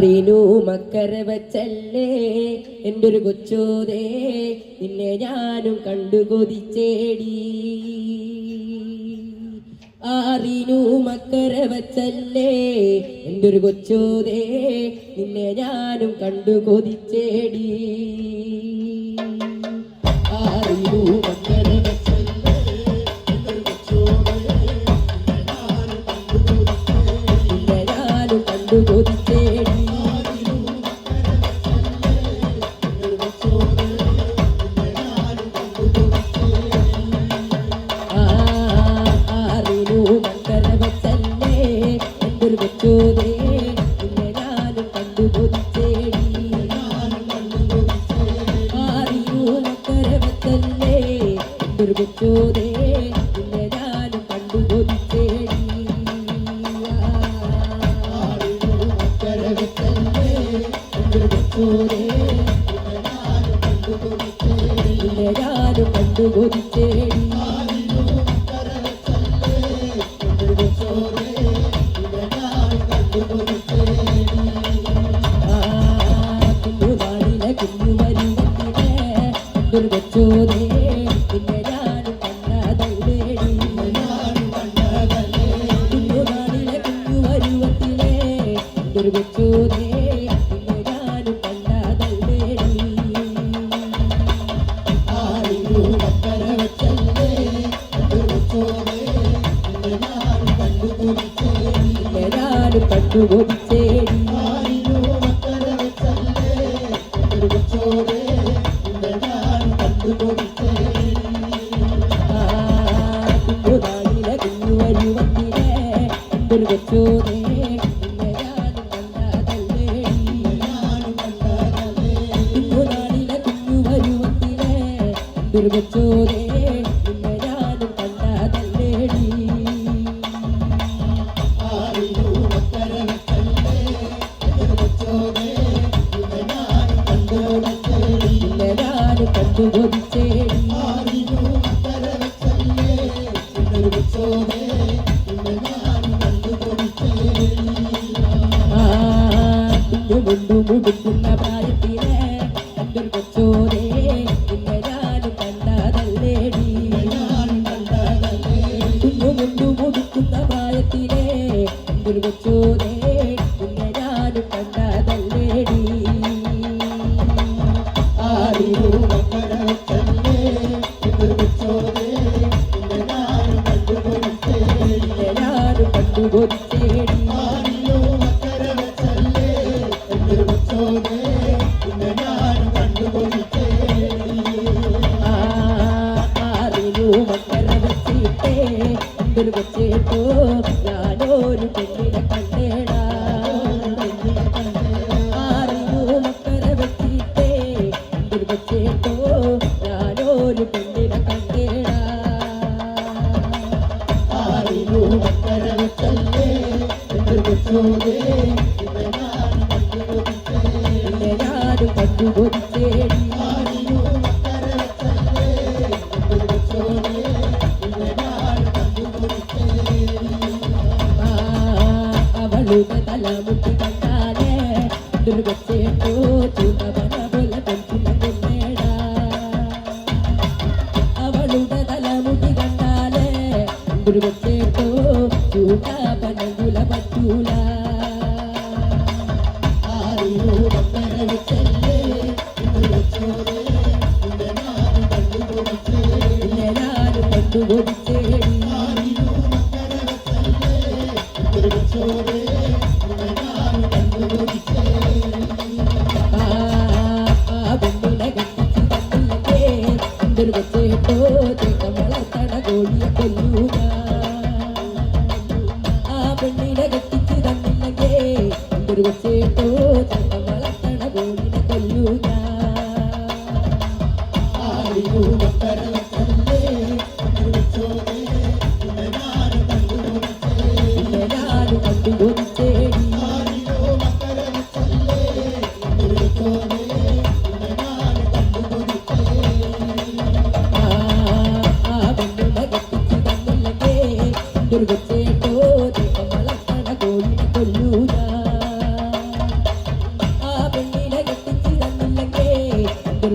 റിനു മക്കര വച്ചല്ലേ എൻ്റെ ഒരു കൊച്ചോതേ, നിന്നെ ഞാനും കണ്ടു കൊതിച്ചേടി. റിനു മക്കര വച്ചല്ലേ എൻ്റെ ഒരു കൊച്ചോതേ, നിന്നെ ഞാനും കണ്ടു കൊതിച്ചേടി. റിനു മക്കര വച്ചല്ലേ എൻ്റെ ഒരു കൊച്ചോതേ, നിന്നെ ഞാനും കണ്ടു കൊതിച്ചേടി.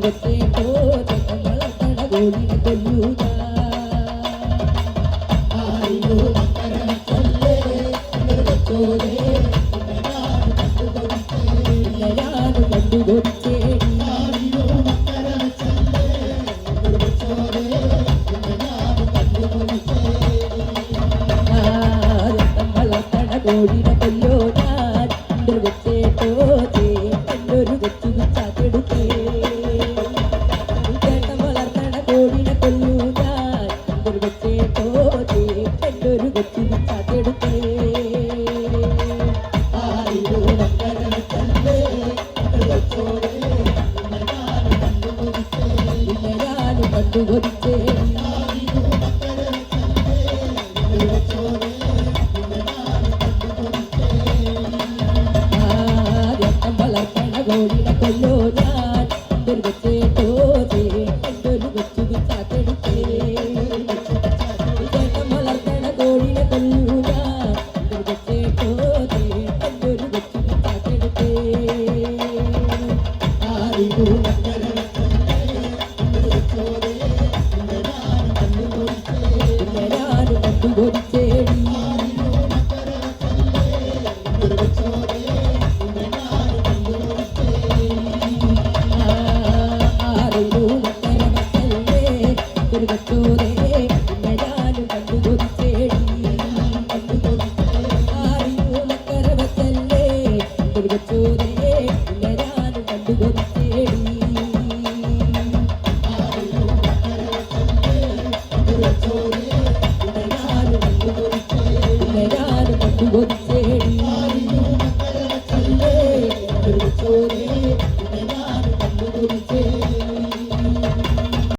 വെച്ചേട്ടോ ചേട്ടൻ വളർത്തണ കോഴിനെ കൊല്ലൂല ആരിലോ മക്കര വെച്ചല്ലേ എന്നൊരു വെച്ചോരേ ഞാനും കണ്ടു കൊതിച്ചേടി ആരിലോ മക്കര വെച്ചല്ലേ എന്നൊരു വെച്ചോരേ വളർത്തണ കോഴിനെ കൊല്ലോ ഞാൻ വെച്ചേട്ടോ ചേട്ടനൊരു കൊച്ചു ചാത്തെടുത്തേ ചേട്ടൻ വളർത്തണ കോഴിനെ കൊല്ലൂ ഞാൻ വെച്ചേട്ടോ ചേട്ടനൊരു കൊച്ചു ചാത്തെടുത്തേ ആരിലോ മക്കര വെച്ചല്ലേ എന്നൊരു വെച്ചോരേ ഞാനും കണ്ടു കൊതിച്ചേടി ആരിലോ മക്കര വെച്ചല്ലേ എന്നൊരു വെച്ചോരേ ചേട്ടൻ വളർത്തണ കോഴിനെ കൊല്ലോ ഞാൻ വെച്ചേട്ടോ ചേട്ടനൊരു കൊച്ചു ചാത്തെടുത്തേ ചേട്ടൻ വളർത്തണ കോഴിനെ കൊല്ലൂ ഞാൻ വെച്ചേട്ടോ ചേട്ടനൊരു കൊച്ചു ചാത്തെടുത്തേ ആരിലോ മക്കര വെച്ചല്ലേ എന്നൊരു വെച്ചോരേ ഞാനും കണ്ടുകൊടുത്തേ ഞാനും കണ്ടു കൊതിച്ചേടി ആരിലോ മക്കര വെച്ചല്ലേ എന്നൊരു വെച്ചോരേ ഞാനും കണ്ടുകൊടുത്തേ ആറിലൂ മക്കര വച്ചല്ലേ ഒരു കൊച്ചോരേ ഞാനും കണ്ടു കൊതിച്ചേടി ആറിലൂ മക്കര വച്ചല്ലേ ഒരു കൊച്ചോരേ ഞാനും കണ്ടു കൊതിച്ചേടി ആരിലോ മക്കര വെച്ചല്ലേ എന്നൊരു വെച്ചോരേ ഞാനും കണ്ടു കൊതിച്ചേടി ആരിലോ മക്കര വെച്ചല്ലേ എന്നൊരു വെച്ചോരേ